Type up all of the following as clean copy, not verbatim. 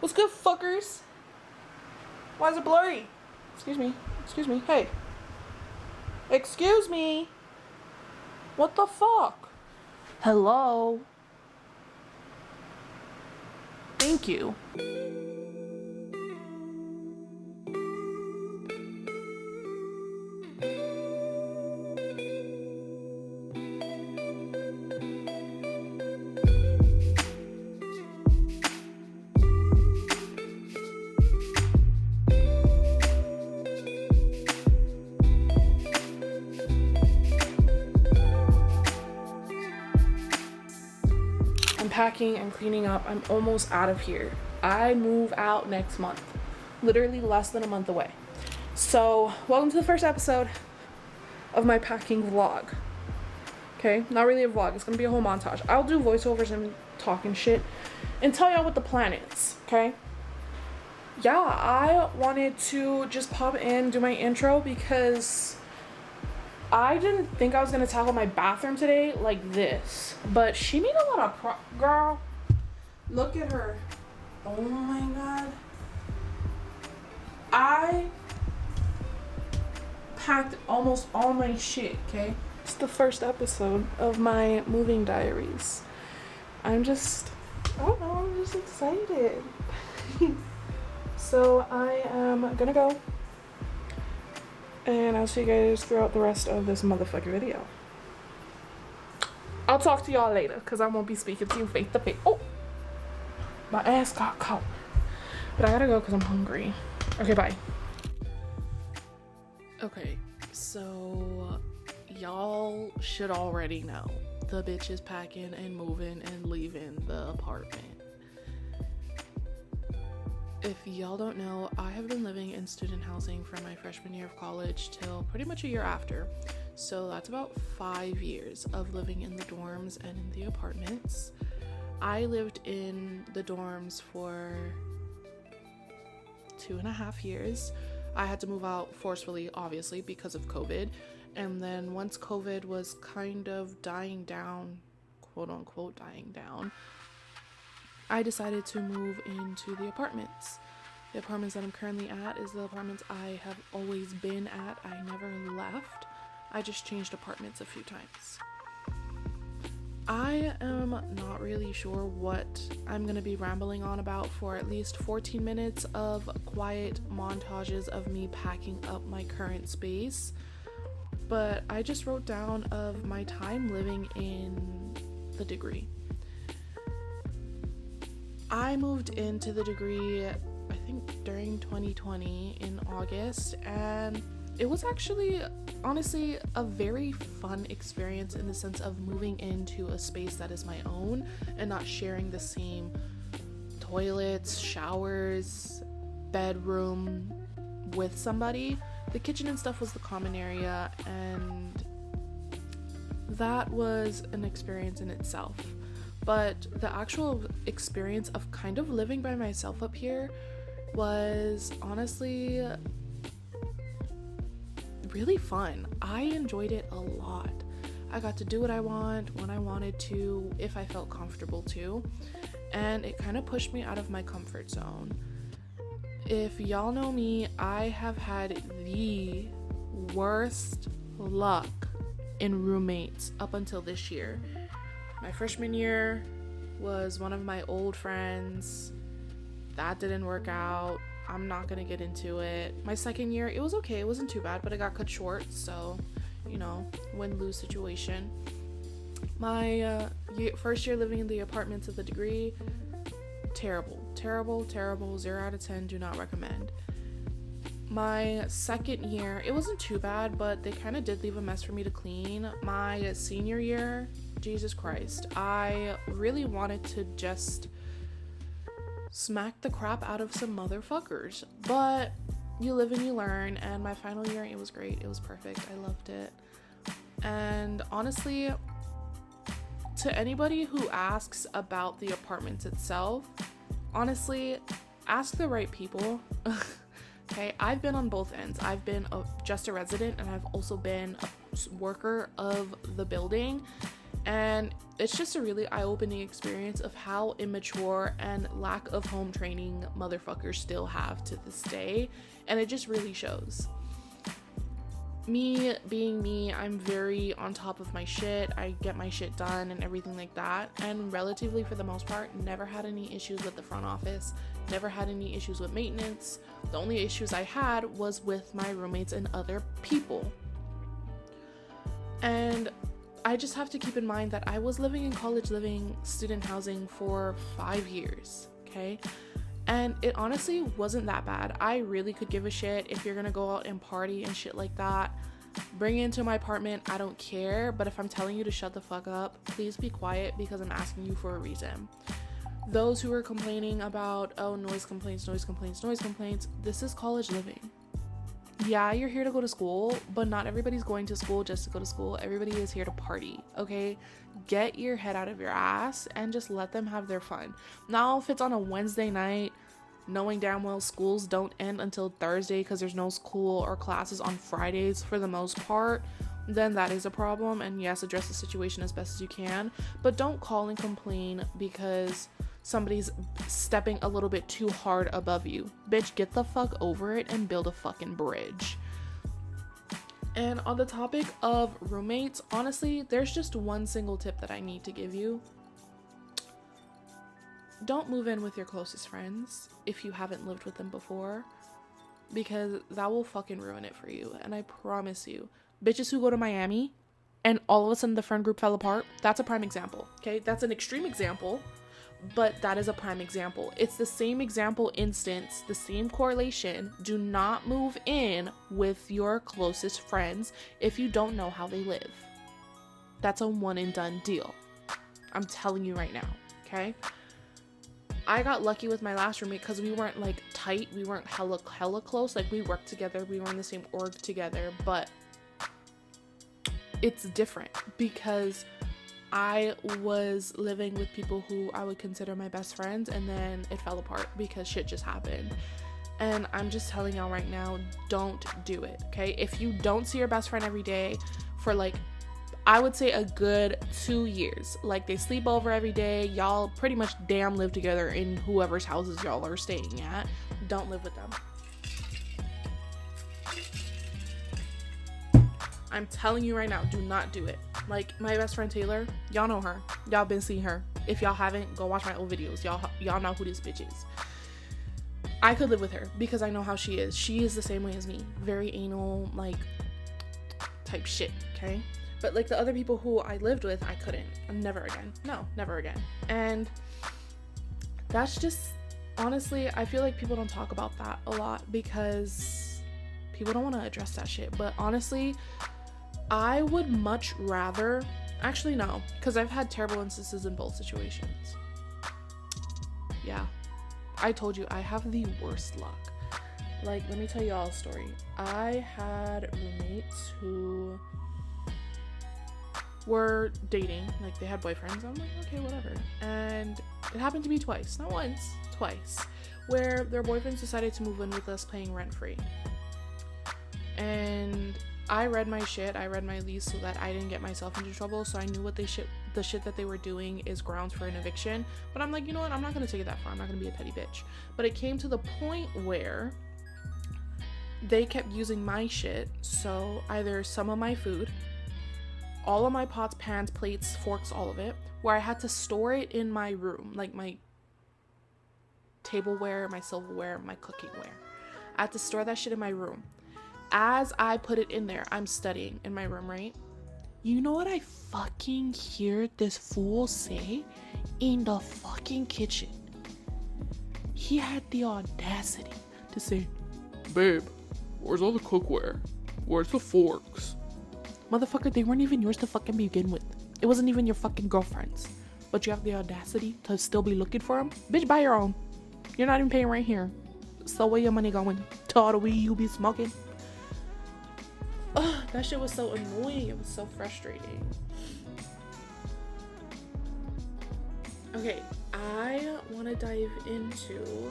What's good, fuckers? Why is it blurry? Excuse me. Hey. Excuse me. What the fuck? Hello? Thank you. Packing and cleaning up. I'm almost out of here. I move out next month, literally less than a month away. So welcome to the first episode of my packing vlog. Okay, not really a vlog, it's gonna be a whole montage. I'll do voiceovers and talking shit and tell y'all what the plan is. Okay, yeah, I wanted to just pop in, do my intro because I didn't think I was gonna tackle my bathroom today like this, but she made a lot of girl. Look at her. Oh my god. I packed almost all my shit, okay? It's the first episode of my moving diaries. I don't know, I'm just excited. So I am gonna go. And I'll see you guys throughout the rest of this motherfucking video. I'll talk to y'all later, because I won't be speaking to you face to face. Oh! My ass got caught. But I gotta go because I'm hungry. Okay, bye. Okay, so y'all should already know. The bitch is packing and moving and leaving the apartment. If y'all don't know, I have been living in student housing from my freshman year of college till pretty much a year after. So that's about 5 years of living in the dorms and in the apartments. I lived in the dorms for 2.5 years. I had to move out forcefully, obviously, because of COVID. And then once COVID was kind of dying down, quote unquote dying down, I decided to move into the apartments. The apartments that I'm currently at is the apartments I have always been at. I never left. I just changed apartments a few times. I am not really sure what I'm going to be rambling on about for at least 14 minutes of quiet montages of me packing up my current space. But I just wrote down of my time living in the degree. I moved into the degree, I think during 2020 in August, and it was actually, honestly, a very fun experience in the sense of moving into a space that is my own and not sharing the same toilets, showers, bedroom with somebody. The kitchen and stuff was the common area, and that was an experience in itself. But the actual experience of kind of living by myself up here was honestly really fun. I enjoyed it a lot. I got to do what I want, when I wanted to, if I felt comfortable to, and it kind of pushed me out of my comfort zone. If y'all know me, I have had the worst luck in roommates up until this year. My freshman year was one of my old friends. That didn't work out. I'm not gonna get into it. My second year, it was okay. It wasn't too bad, but it got cut short. So, win-lose situation. My first year living in the apartments of the degree, terrible. 0 out of 10, do not recommend. My second year, it wasn't too bad, but they kind of did leave a mess for me to clean. My senior year, Jesus Christ, I really wanted to just smack the crap out of some motherfuckers, but you live and you learn. And my final year, it was great. It was perfect. I loved it. And honestly, to anybody who asks about the apartments itself, honestly, ask the right people. Okay, I've been on both ends. I've been just a resident, and I've also been a worker of the building. And it's just a really eye-opening experience of how immature and lack of home training motherfuckers still have to this day. And it just really shows. Me being me, I'm very on top of my shit. I get my shit done and everything like that. And relatively, for the most part, never had any issues with the front office. Never had any issues with maintenance. The only issues I had was with my roommates and other people. And I just have to keep in mind that I was living in college living student housing for 5 years, okay? And it honestly wasn't that bad. I really could give a shit if you're gonna go out and party and shit like that. Bring it into my apartment, I don't care. But if I'm telling you to shut the fuck up, please be quiet because I'm asking you for a reason. Those who are complaining about, oh, noise complaints, this is college living. Yeah, you're here to go to school, but not everybody's going to school just to go to school. Everybody is here to party, okay? Get your head out of your ass and just let them have their fun. Now, if it's on a Wednesday night, knowing damn well schools don't end until Thursday because there's no school or classes on Fridays for the most part, then that is a problem. And yes, address the situation as best as you can, but don't call and complain because somebody's stepping a little bit too hard above you. Bitch, get the fuck over it and build a fucking bridge. And on the topic of roommates, honestly, there's just one single tip that I need to give you. Don't move in with your closest friends if you haven't lived with them before, because that will fucking ruin it for you. And I promise you, bitches who go to Miami and all of a sudden the friend group fell apart, that's a prime example, okay? That's an extreme example, but that is a prime example. It's the same example instance, the same correlation. Do not move in with your closest friends if you don't know how they live. That's a one and done deal. I'm telling you right now, okay? I got lucky with my last roommate because we weren't like tight. We weren't hella close. Like we worked together. We were in the same org together, but it's different because I was living with people who I would consider my best friends, and then it fell apart because shit just happened. And I'm just telling y'all right now, don't do it, okay? If you don't see your best friend every day for like, I would say a good 2 years, like they sleep over every day, y'all pretty much damn live together in whoever's houses y'all are staying at, don't live with them. I'm telling you right now, do not do it. Like my best friend Taylor, y'all know her. Y'all been seeing her. If y'all haven't, go watch my old videos. Y'all know who this bitch is. I could live with her because I know how she is. She is the same way as me. Very anal, like type shit, okay? But like the other people who I lived with, I couldn't. Never again. No, never again. And that's just, honestly, I feel like people don't talk about that a lot because people don't want to address that shit. But honestly, I would much rather, actually no, because I've had terrible instances in both situations. Yeah, I told you, I have the worst luck. Like, let me tell y'all a story. I had roommates who were dating, like they had boyfriends. I'm like, okay, whatever. And it happened to me twice, not once, twice, where their boyfriends decided to move in with us paying rent free. And I read my shit, I read my lease so that I didn't get myself into trouble, so I knew what the shit that they were doing is grounds for an eviction. But I'm like, you know what, I'm not gonna take it that far, I'm not gonna be a petty bitch. But it came to the point where they kept using my shit, so either some of my food, all of my pots, pans, plates, forks, all of it, where I had to store it in my room, like my tableware, my silverware, my cookingware. I had to store that shit in my room. As I put it in there, I'm studying in my room, right? You know what I fucking hear this fool say in the fucking kitchen? He had the audacity to say, "Babe, where's all the cookware? Where's the forks?" Motherfucker, they weren't even yours to fucking begin with. It wasn't even your fucking girlfriend's. But you have the audacity to still be looking for them? Bitch, buy your own. You're not even paying right here. So where your money going? To all the weed you be smoking? Ugh, that shit was so annoying. It was so frustrating. Okay, I want to dive into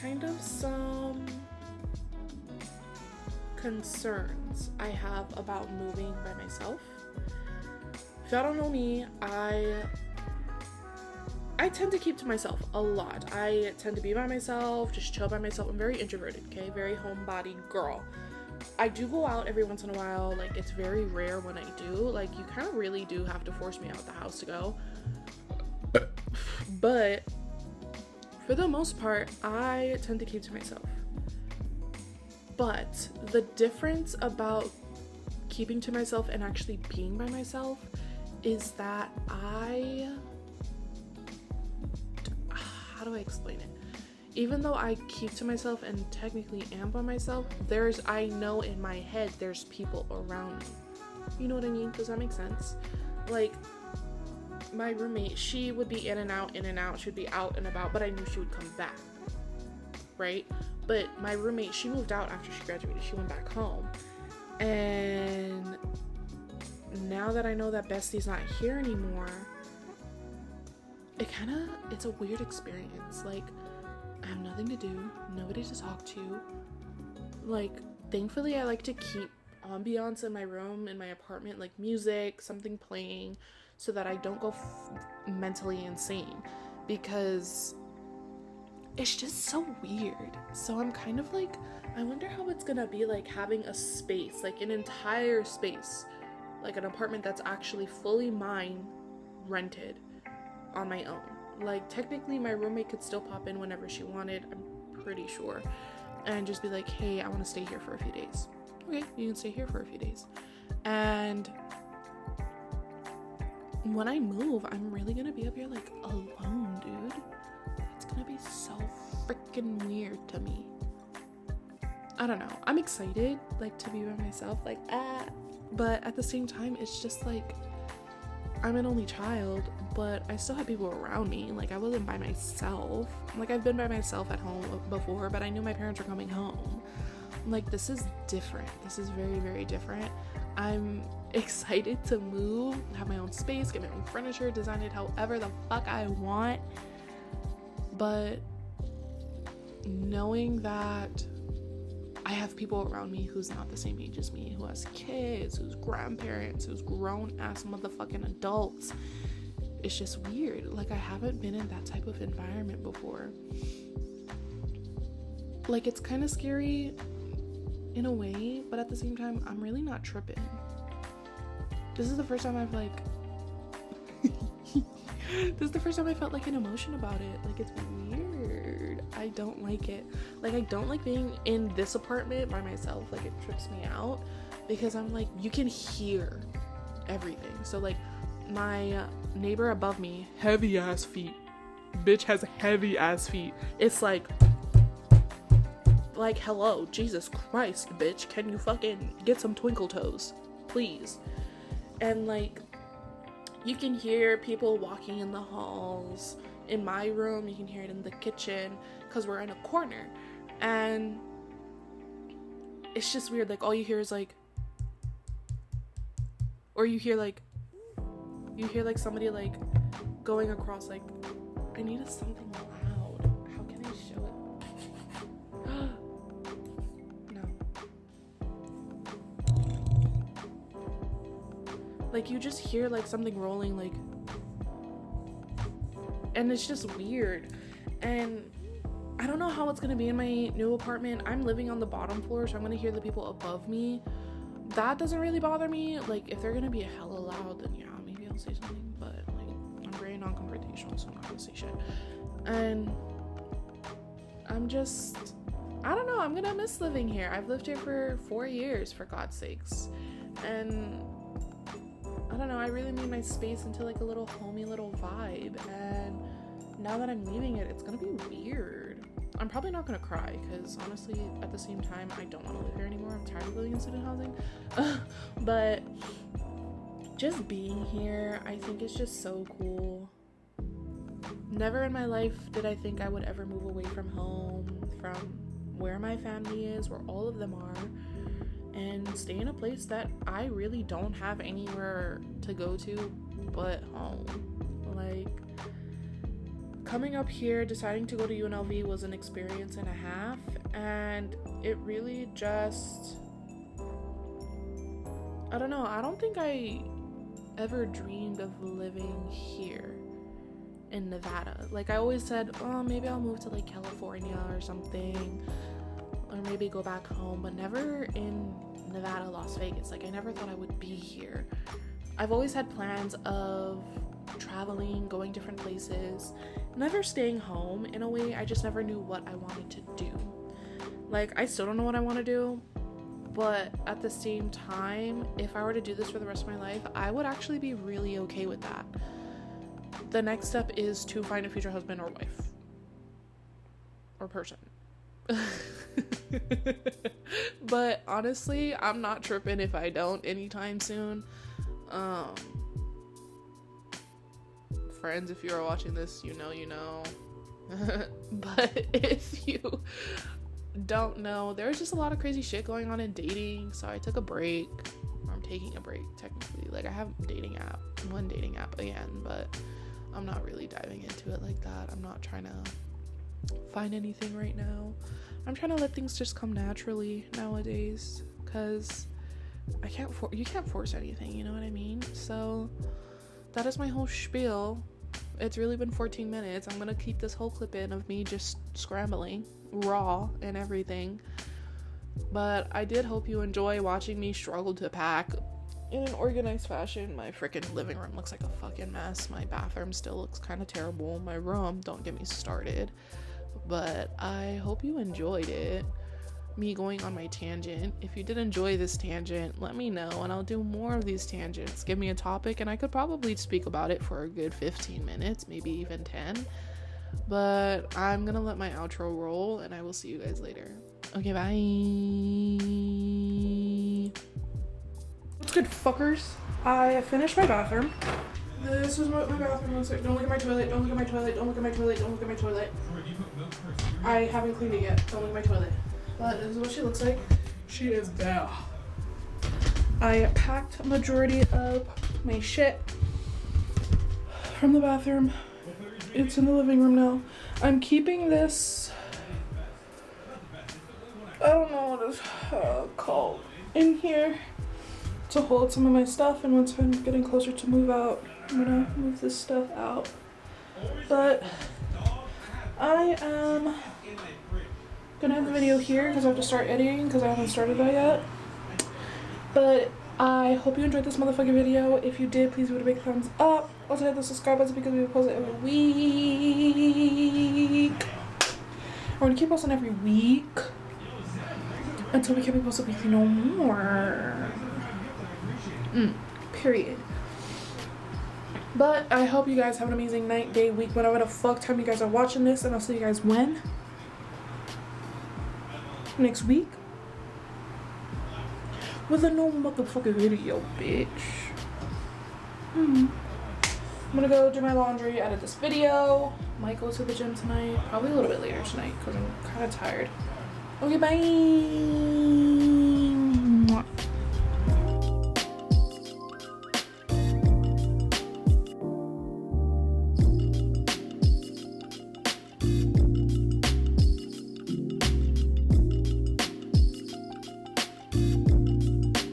kind of some concerns I have about moving by myself. If y'all don't know me, I tend to keep to myself a lot. I tend to be by myself, just chill by myself. I'm very introverted, okay? Very homebodied girl. I do go out every once in a while. Like, it's very rare when I do. Like, you kind of really do have to force me out the house to go. But for the most part, I tend to keep to myself. But the difference about keeping to myself and actually being by myself is that how do I explain it? Even though I keep to myself and technically am by myself, I know in my head there's people around me. You know what I mean? Does that make sense? Like, my roommate, she would be in and out. She'd be out and about, but I knew she would come back, right? But my roommate, she moved out after she graduated. She went back home. And now that I know that Bestie's not here anymore, it's a weird experience. Like, I have nothing to do, nobody to talk to. Like, thankfully I like to keep ambiance in my room, in my apartment, like music, something playing, so that I don't go mentally insane, because it's just so weird. So I'm kind of like, I wonder how it's gonna be like having a space, like an entire space, like an apartment that's actually fully mine, rented on my own. Like, technically my roommate could still pop in whenever she wanted, I'm pretty sure, and just be like, hey, I want to stay here for a few days. Okay, you can stay here for a few days. And when I move, I'm really gonna be up here like alone, dude. It's gonna be so freaking weird to me. I don't know, I'm excited, like, to be by myself, like, but at the same time, it's just like, I'm an only child, but I still have people around me. Like, I wasn't by myself. Like, I've been by myself at home before, but I knew my parents were coming home. Like, this is different. This is very, very different. I'm excited to move, have my own space, get my own furniture, design it however the fuck I want. But knowing that I have people around me who's not the same age as me, who has kids, who's grandparents, who's grown-ass motherfucking adults, it's just weird. Like, I haven't been in that type of environment before. Like, it's kind of scary in a way, but at the same time, I'm really not tripping. This is the first time I've like this is the first time I felt like an emotion about it. Like, it's weird. I don't like it. Like, I don't like being in this apartment by myself. Like, it trips me out because I'm like, you can hear everything. So, like, my neighbor above me, heavy ass feet. Bitch has heavy ass feet. It's like, hello, Jesus Christ, bitch. Can you fucking get some twinkle toes, please? And, like, you can hear people walking in the halls. In my room, you can hear it in the kitchen because we're in a corner. And it's just weird. Like, all you hear is like, or you hear like somebody like going across. Like, I needed something loud. How can I show it? No. Like, you just hear like something rolling, like, and it's just weird. And I don't know how it's gonna be in my new apartment. I'm living on the bottom floor, so I'm gonna hear the people above me. That doesn't really bother me. Like, if they're gonna be hella loud, then yeah, maybe I'll say something, but like, I'm very non-confrontational, so I'm not gonna say shit. And I'm just, I don't know, I'm gonna miss living here. I've lived here for 4 years, for God's sakes. And I don't know, I really made my space into like a little homey little vibe, and now that I'm leaving it, it's gonna be weird. I'm probably not gonna cry, because honestly, at the same time, I don't want to live here anymore. I'm tired of living in student housing. But just being here, I think it's just so cool. Never in my life did I think I would ever move away from home, from where my family is, where all of them are, and stay in a place that I really don't have anywhere to go to but home. Like, coming up here, deciding to go to UNLV was an experience and a half, and it really just, I don't know, I don't think I ever dreamed of living here in Nevada. Like, I always said, oh, maybe I'll move to like California or something, or maybe go back home, but never in Nevada, Las Vegas. Like, I never thought I would be here. I've always had plans of traveling, going different places, never staying home. In a way, I just never knew what I wanted to do. Like, I still don't know what I want to do, but at the same time, if I were to do this for the rest of my life, I would actually be really okay with that. The next step is to find a future husband or wife or person. But honestly, I'm not tripping if I don't anytime soon. Friends, if you are watching this, you know. But if you don't know, there's just a lot of crazy shit going on in dating, so I took a break. I'm taking a break technically. Like, I have one dating app again, but I'm not really diving into it like that. I'm not trying to find anything right now. I'm trying to let things just come naturally nowadays, because you can't force anything, you know what I mean? So that is my whole spiel. It's really been 14 minutes. I'm gonna keep this whole clip in of me just scrambling raw and everything, but I did hope you enjoy watching me struggle to pack in an organized fashion. My freaking living room looks like a fucking mess. My bathroom still looks kind of terrible. My room, don't get me started. But I hope you enjoyed it, me going on my tangent. If you did enjoy this tangent, let me know, and I'll do more of these tangents. Give me a topic and I could probably speak about it for a good 15 minutes, maybe even 10. But I'm gonna let my outro roll, and I will see you guys later. Okay, bye. What's good, fuckers? I finished my bathroom. This is what my bathroom looks like. Don't look at my toilet. Don't look at my toilet. Don't look at my toilet. Don't look at my toilet. I haven't cleaned it yet. Don't look at my toilet. But this is what she looks like. She is bad. I packed a majority of my shit from the bathroom. It's in the living room now. I'm keeping this, I don't know what it's called, in here to hold some of my stuff, and once I'm getting closer to move out, I'm gonna move this stuff out. But I am gonna end the video here because I have to start editing because I haven't started that yet. But I hope you enjoyed this motherfucking video. If you did, please give it a big thumbs up. Also hit the subscribe button because we post it every week. We're gonna keep posting every week until we can't be posted weekly no more. Period. But I hope you guys have an amazing night, day, week, whatever the fuck time you guys are watching this, and I'll see you guys when? Next week? With a no motherfucking video, bitch. I'm gonna go do my laundry, edit this video. Might go to the gym tonight. Probably a little bit later tonight because I'm kind of tired. Okay, bye.